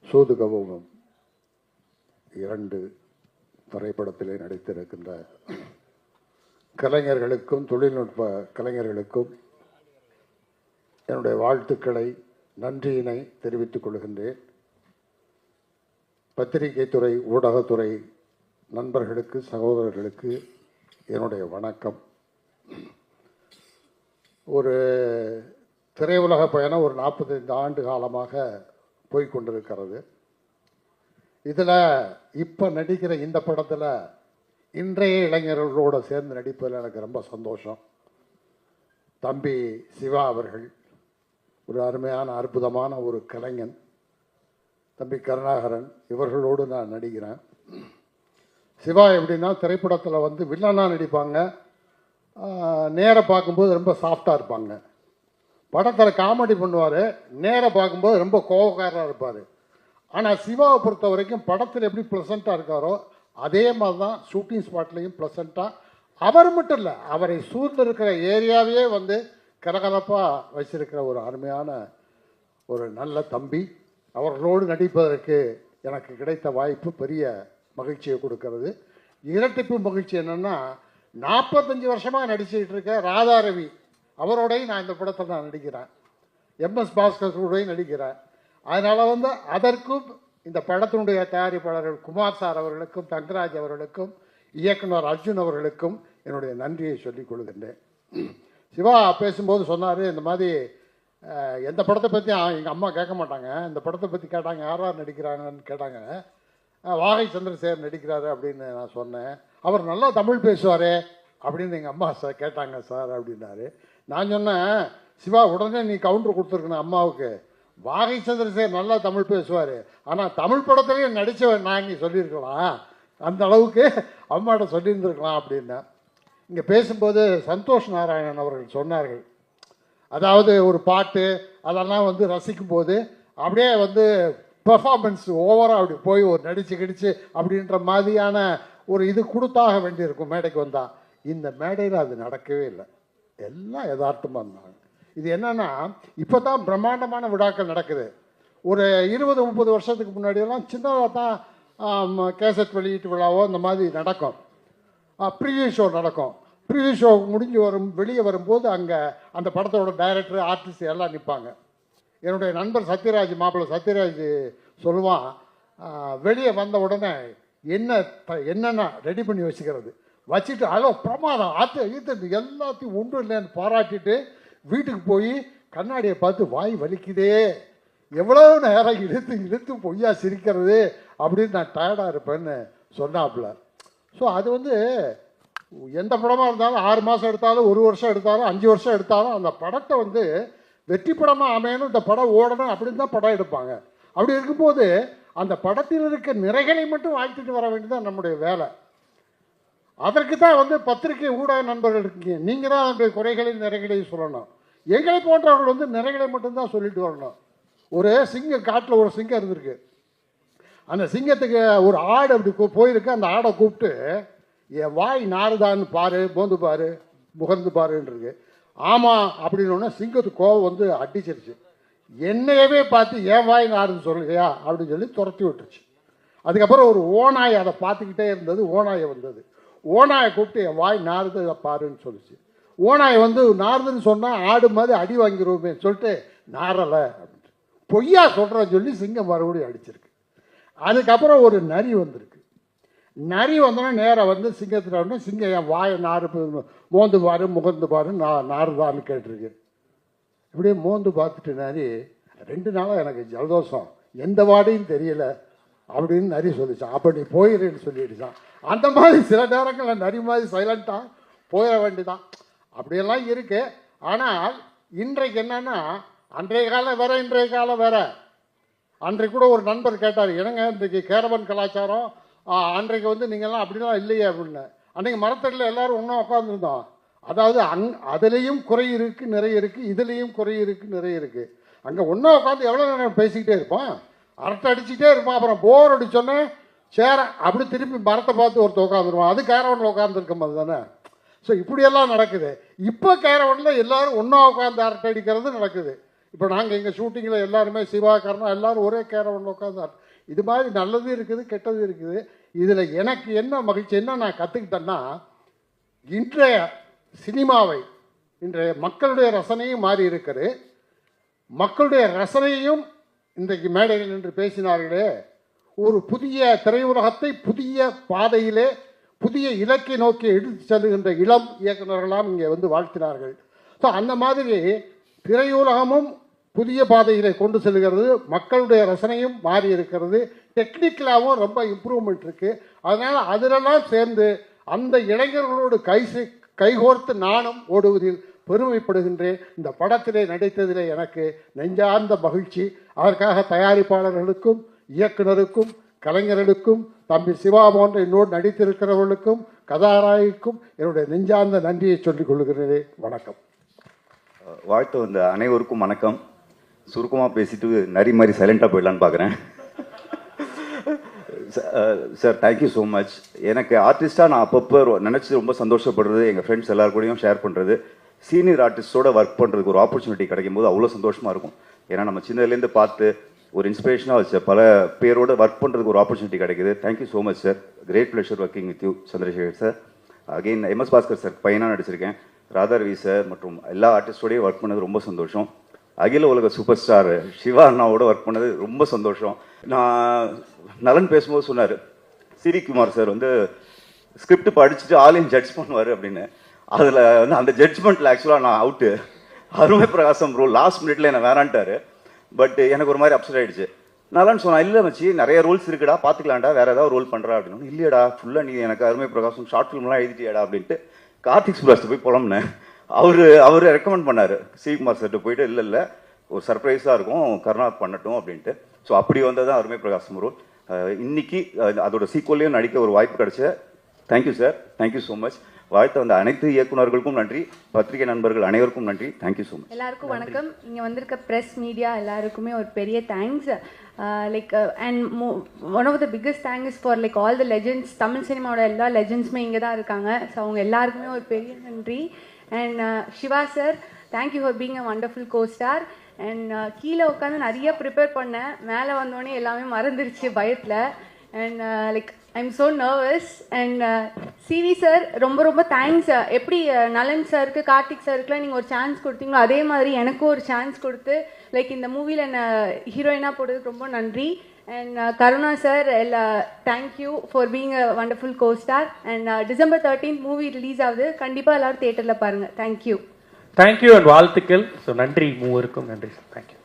சூதுகவும் 2 திரைப்படத்திலே நடித்திருக்கின்ற கலைஞர்களுக்கும் தொழில்நுட்ப கலைஞர்களுக்கும் என்னுடைய வாழ்த்துக்களை நன்றியினை தெரிவித்துக் கொள்கின்றேன். பத்திரிகை துறை ஊடகத்துறை நண்பர்களுக்கு சகோதரர்களுக்கு என்னுடைய வணக்கம். ஒரு திரையுலக பயணம் ஒரு 45 ஆண்டு காலமாக போய்கொண்டிருக்கிறது. இதில் இப்போ நடிக்கிற இந்த படத்தில் இன்றைய இளைஞர்களோடு சேர்ந்து நடிப்பதில் எனக்கு ரொம்ப சந்தோஷம். தம்பி சிவா அவர்கள் ஒரு அருமையான அற்புதமான ஒரு கலைஞன். தம்பி கருணாகரன் இவர்களோடு நான் நடிக்கிறேன். சிவா எப்படின்னா திரைப்படத்தில் வந்து வில்லனாக நடிப்பாங்க, நேராக பார்க்கும்போது ரொம்ப சாஃப்டாக இருப்பாங்க. படத்தில் காமெடி பண்ணுவார், நேராக பார்க்கும்போது ரொம்ப கோபக்காரராக இருப்பார். ஆனால் சிவாவை பொறுத்த வரைக்கும் படத்தில் எப்படி ப்ளசண்ட்டாக இருக்காரோ அதே மாதிரி தான் ஷூட்டிங் ஸ்பாட்லேயும் ப்ளசண்ட்டாக. அவர் மட்டும் இல்லை, அவரை சூழ்ந்து இருக்கிற ஏரியாவே வந்து கலகலப்பாக வச்சிருக்கிற ஒரு அருமையான ஒரு நல்ல தம்பி. அவர்களோடு நடிப்பதற்கு எனக்கு கிடைத்த வாய்ப்பு பெரிய மகிழ்ச்சியை கொடுக்கறது. இரட்டிப்பு மகிழ்ச்சி என்னென்னா, 45 வருஷமாக நடிச்சுக்கிட்டு இருக்க ராதாரவி அவரோடையும் நான் இந்த படத்தில் நான் நடிக்கிறேன். எம்எஸ் பாஸ்கரோடையும் நடிக்கிறேன். அதனால் வந்து அதற்கும் இந்த படத்தினுடைய தயாரிப்பாளர்கள் குமார் சார் அவர்களுக்கும் தங்கராஜ் அவர்களுக்கும் இயக்குனர் அர்ஜுன் அவர்களுக்கும் என்னுடைய நன்றியை சொல்லிக் கொள்கின்றேன். சிவா பேசும்போது சொன்னார், இந்த மாதிரி எந்த படத்தை பற்றி எங்கள் அம்மா கேட்க மாட்டாங்க, இந்த படத்தை பற்றி கேட்டாங்க, யார் நடிக்கிறாங்கன்னு கேட்டாங்க. வாகை சந்திரசேகர் நடிக்கிறாரு அப்படின்னு நான் சொன்னேன். அவர் நல்லா தமிழ் பேசுவார் அப்படின்னு எங்கள் அம்மா சார் கேட்டாங்க சார் அப்படின்னாரு. நான் சொன்னேன், சிவா உடனே நீ கவுண்டர் கொடுத்துருக்கணும் அம்மாவுக்கு. வாகை சந்திரசேகர் நல்லா தமிழ் பேசுவார், ஆனால் தமிழ் படத்துலேயும் நடித்தவன் நான் இங்கே சொல்லியிருக்கலாம், அந்த அளவுக்கு அம்மாட்ட சொல்லியிருந்துருக்கலாம் அப்படின்னா. இங்கே பேசும்போது சந்தோஷ் நாராயணன் அவர்கள் சொன்னார்கள், அதாவது ஒரு பாட்டு அதெல்லாம் வந்து ரசிக்கும் போது அப்படியே வந்து பெர்ஃபார்மன்ஸ் ஓவராக அப்படி போய் ஒரு நடிச்சு கிடிச்சு அப்படின்ற மாதிரியான ஒரு இது கொடுத்தாக வேண்டியிருக்கும் மேடைக்கு வந்தால். இந்த மேடையில் அது நடக்கவே இல்லை, எல்லாம் யதார்த்தமாக இருந்தாங்க. இது என்னன்னா, இப்போ தான் பிரம்மாண்டமான விழாக்கள் நடக்குது. ஒரு 20-30 வருஷத்துக்கு முன்னாடியெல்லாம் சின்னதாக தான் கேசட் வெளியீட்டு விழாவோ இந்த மாதிரி நடக்கும், ப்ரிவியூ ஷோ நடக்கும். ப்ரிவியூ ஷோ முடிஞ்சு வெளியே வரும்போது அங்கே அந்த படத்தோட டைரக்டர் ஆர்டிஸ்ட் எல்லாம் நிற்பாங்க. என்னுடைய நண்பர் சத்யராஜ், மாப்பிள்ளை சத்யராஜ் சொல்லுவான், வெளியே வந்த உடனே என்னென்ன ரெடி பண்ணி வச்சுக்கிறது வச்சுட்டு ஹலோ பிரமாதம் ஈத்து எல்லாத்தையும் ஒன்றும் இல்லைன்னு பாராட்டிட்டு வீட்டுக்கு போய் கண்ணாடியை பார்த்து வாய் வலிக்குதே, எவ்வளோ நேரம் இழுத்து பொய்யா சிரிக்கிறது அப்படின்னு நான் டயர்டாக இருப்பேன்னு சொன்னாப்புல. ஸோ அது வந்து எந்த படமாக இருந்தாலும் 6 மாதம் எடுத்தாலும் 1 வருஷம் எடுத்தாலும் 5 வருஷம் எடுத்தாலும் அந்த படத்தை வந்து வெற்றி படமாக அமையணும், இந்த படம் ஓடணும் அப்படின்னு தான் படம் எடுப்பாங்க. அப்படி இருக்கும்போது அந்த படத்தில் இருக்க நிறைகளை மட்டும் வாழ்த்துட்டு வர வேண்டியதான் நம்முடைய வேலை. அதற்கு தான் வந்து பத்திரிகை ஊடக நண்பர்கள் இருக்கீங்க, நீங்கள் தான் அந்த குறைகளின் நிறைகளையும் சொல்லணும். எங்களை போன்றவர்கள் வந்து நிறைகளை மட்டும்தான் சொல்லிட்டு வரணும். ஒரு சிங்கம், காட்டில் ஒரு சிங்கம் இருந்திருக்கு. அந்த சிங்கத்துக்கு ஒரு ஆடு அப்படி போயிருக்கு. அந்த ஆடை கூப்பிட்டு என் வாய் நாறுதான்னு பாரு, மோந்து பாரு, முகர்ந்து பாருன்றிருக்கு. ஆமாம் அப்படின்னு சிங்கத்துக்கு கோவம் வந்து அடிச்சிருச்சு. என்னையவே பார்த்து என் வாய் நாருன்னு சொல்லுகையா அப்படின்னு சொல்லி துரத்தி விட்டுருச்சு. அதுக்கப்புறம் ஒரு ஓநாய் அதை பார்த்துக்கிட்டே இருந்தது. ஓநாயை வந்தது. ஓநாயை கூப்பிட்டு என் வாய் நாறுது பாருன்னு சொல்லிச்சு. ஓநாயை வந்து நாறுதுன்னு சொன்னால் ஆடு மாதிரி அடி வாங்கிடுவோமே சொல்லிட்டு நாரலை அப்படின்ட்டு பொய்யா சொல்கிறேன்னு சொல்லி சிங்கம் மறுபடியும் அடிச்சிருக்கு. அதுக்கப்புறம் ஒரு நரி வந்திருக்கு. நரி வந்தோன்னா நேராக வந்து சிங்கத்தில் சிங்கம் என் வாயை நாறு மோந்து பாரு, முகந்து பாரு, நாறுதான்னு கேட்டிருக்கு. இப்படியே மோந்து பார்த்துட்டு நரி 2 நாளாக எனக்கு ஜலதோஷம், எந்த வாடையும் தெரியல அப்படின்னு நரி சொல்லிச்சான். அப்போ நீ போயிடுன்னு சொல்லிடுச்சான். அந்த மாதிரி சில நேரங்களில் நரி மாதிரி சைலண்ட்டாக போயிட வேண்டிதான். அப்படியெல்லாம் இருக்கு. ஆனால் இன்றைக்கு என்னன்னா, அன்றைய காலம் வேற, இன்றைய காலம் வேற. அன்றைக்கு கூட ஒரு நண்பர் கேட்டார், என்னங்க இன்றைக்கு கேரவன் கலாச்சாரம், அன்றைக்கு வந்து நீங்கள்லாம் அப்படிலாம் இல்லையே அப்படின்னு. அன்றைக்கு மரத்தடியில் எல்லோரும் ஒன்றா உட்காந்துருந்தோம். அதாவது அதுலேயும் குறை இருக்குது, நிறைய இருக்குது, இதுலேயும் குறை இருக்குது, நிறைய இருக்குது. அங்கே ஒன்றா உட்காந்து எவ்வளோ நேரம் பேசிக்கிட்டே இருப்போம், அரட்டை அடிச்சுக்கிட்டே இருப்போம். அப்புறம் போர் அடிச்சோன்னே சேர அப்படி திருப்பி மரத்தை பார்த்து ஒருத்தர் உட்காந்துருவோம். அது கேரவனில் உட்காந்துருக்கும் போது தானே. ஸோ இப்படியெல்லாம் நடக்குது. இப்போ கேரவனில் எல்லோரும் ஒன்றா உட்காந்து அரட்டை அடிக்கிறது நடக்குது. இப்போ நாங்கள் எங்கள் ஷூட்டிங்கில் எல்லாருமே சிவா கர்ணா எல்லாரும் ஒரே கேரவனில் உட்காந்து இது மாதிரி நல்லது இருக்குது கெட்டது இருக்குது. இதில் எனக்கு என்ன மகிழ்ச்சி, என்ன நான் கற்றுக்கிட்டேன்னா, இன்றைய சினிமாவை இன்றைய மக்களுடைய ரசனையும் மாறி இருக்குது. மக்களுடைய ரசனையும் இன்றைக்கு மேடைகள் என்று பேசினார்களே, ஒரு புதிய திரையுலகத்தை புதிய பாதையிலே புதிய இலக்கை நோக்கி எடுத்து செல்லுகின்ற இளம் இயக்குநர்களாம் இங்கே வந்து வாழ்த்தினார்கள். ஸோ அந்த மாதிரி திரையுலகமும் புதிய பாதையிலே கொண்டு செல்கிறது. மக்களுடைய ரசனையும் மாறி இருக்கிறது. டெக்னிக்கலாகவும் ரொம்ப இம்ப்ரூவ்மெண்ட் இருக்குது. அதனால் அதிலெல்லாம் சேர்ந்து அந்த இளைஞர்களோடு கைகோர்த்து நானும் ஓடுவதில் பெருமைப்படுகின்றேன். இந்த படத்திலே நடித்ததிலே எனக்கு நெஞ்சார்ந்த மகிழ்ச்சி. அதற்காக தயாரிப்பாளர்களுக்கும் இயக்குனருக்கும் கலைஞர்களுக்கும் தம்பி சிவா போன்ற என்னோடு நடித்திருக்கிறவர்களுக்கும் கதாநாயகிக்கும் என்னுடைய நெஞ்சார்ந்த நன்றியை சொல்லிக் கொள்கிறேன். வணக்கம். வாழ்த்து வந்த அனைவருக்கும் வணக்கம். சுருக்கமாக பேசிட்டு நரி மாதிரி சைலண்டாக போயிடலான்னு பார்க்குறேன். Sir thank you so much. எனக்கு ஆர்டிஸ்டாக நான் அப்பப்போ நினச்சி ரொம்ப சந்தோஷப்படுறது, எங்கள் ஃப்ரெண்ட்ஸ் எல்லாரு கூடயும் ஷேர் பண்ணுறது, சீனியர் ஆர்டிஸ்டோட ஒர்க் பண்ணுறதுக்கு ஒரு ஆப்பர்ச்சுனிட்டி கிடைக்கும் போது அவ்வளோ சந்தோஷமாக இருக்கும். ஏன்னா நம்ம சின்னதுலேருந்து பார்த்து ஒரு இன்ஸ்பிரேஷனாக வச்ச பல பேரோட ஒர்க் பண்ணுறதுக்கு ஒரு ஆப்பர்ச்சுனிட்டி கிடைக்குது. Thank you so much sir. Great pleasure working with you Chandrasekhar sir. Again MS Bhaskar sir பையனாக நடிச்சிருக்கேன். ராதா ரவி சார் மற்றும் எல்லா ஆர்டிஸ்டோடையும் ஒர்க் பண்ணது ரொம்ப சந்தோஷம். அகில உலக சூப்பர் ஸ்டார் சிவா அண்ணாவோட ஒர்க் பண்ணது ரொம்ப சந்தோஷம். நான் நலன் பேசும்போது சொன்னார், சிரிகுமார் சார் வந்து ஸ்கிரிப்ட் படிச்சுட்டு ஆலையும் ஜட்ஜ் பண்ணுவார் அப்படின்னு. அதில் வந்து அந்த ஜட்ஜ்மெண்ட்டில் ஆக்சுவலாக நான் அவுட்டு. அருமை பிரகாசம் ப்ரோ லாஸ்ட் மினிட்ல என்னை வேணான்ட்டார். பட் எனக்கு ஒரு மாதிரி அப்செட் ஆகிடுச்சு. நலன் சொன்னா, இல்லை மச்சி நிறைய ரோல்ஸ் இருக்குடா, பார்த்துக்கலாம்டா, வேறு ஏதாவது ரோல் பண்ணுறா அப்படின்னு. இல்லையடா ஃபுல்லாக நீ எனக்கு அருமை பிரகாசம் ஷார்ட் ஃபிலிம்லாம் எழுதிட்டியாடா அப்படின்ட்டு கார்த்திக் சுப்ராஜ் போய் புலம்புனேன். அவர் ரெக்கமெண்ட் பண்ணார் சிவகுமார் சார்ட்டு போயிட்டு, இல்லை ஒரு சர்ப்ரைஸாக இருக்கும் கருணாத் பண்ணட்டும் அப்படின்ட்டு. ஸோ அப்படி வந்தது தான் அருமை பிரகாசம் ரோல். இன்னைக்கு அதோட சீக்வல்லையும் நடிக்க ஒரு வாய்ப்பு கிடைச்ச thank you sir. Thank you so much. வாழ்த்து வந்த அனைத்து இயக்குநர்களுக்கும் நன்றி, பத்திரிகை நண்பர்கள் அனைவருக்கும் நன்றி. Thank you so much. எல்லாருக்கும் வணக்கம். இங்கே வந்திருக்க ப்ரெஸ் மீடியா எல்லாருக்குமே ஒரு பெரிய thanks. And one of the biggest thanks for all the legends. Tamil சினிமாவோட எல்லா லெஜெண்ட்ஸுமே இங்கே தான் இருக்காங்க. ஸோ அவங்க எல்லாருக்குமே ஒரு பெரிய நன்றி. And Shiva sir, thank you for being a wonderful costar. And கீழே உட்காந்து நிறைய ப்ரிப்பேர் பண்ணேன். மேலே வந்தோடனே எல்லாமே மறந்துடுச்சு பயத்தில். And I'm so nervous. And CV sir, ரொம்ப தேங்க்ஸ். எப்படி நலன் சாருக்கு கார்த்திக் சாருக்குலாம் நீங்கள் ஒரு சான்ஸ் கொடுத்தீங்களோ அதே மாதிரி எனக்கும் ஒரு சான்ஸ் கொடுத்து இந்த மூவியில் என்னை ஹீரோயினாக போடுறதுக்கு ரொம்ப நன்றி. And Karuna sir, thank you for being a wonderful costar. And December 13th movie release ஆகுது. கண்டிப்பாக எல்லோரும் தியேட்டரில் பாருங்கள். தேங்க்யூ. தேங்க்யூ அண்ட் வாழ்த்துக்கள். ஸோ நன்றி மூவருக்கும் நன்றி சார். தேங்க்யூ.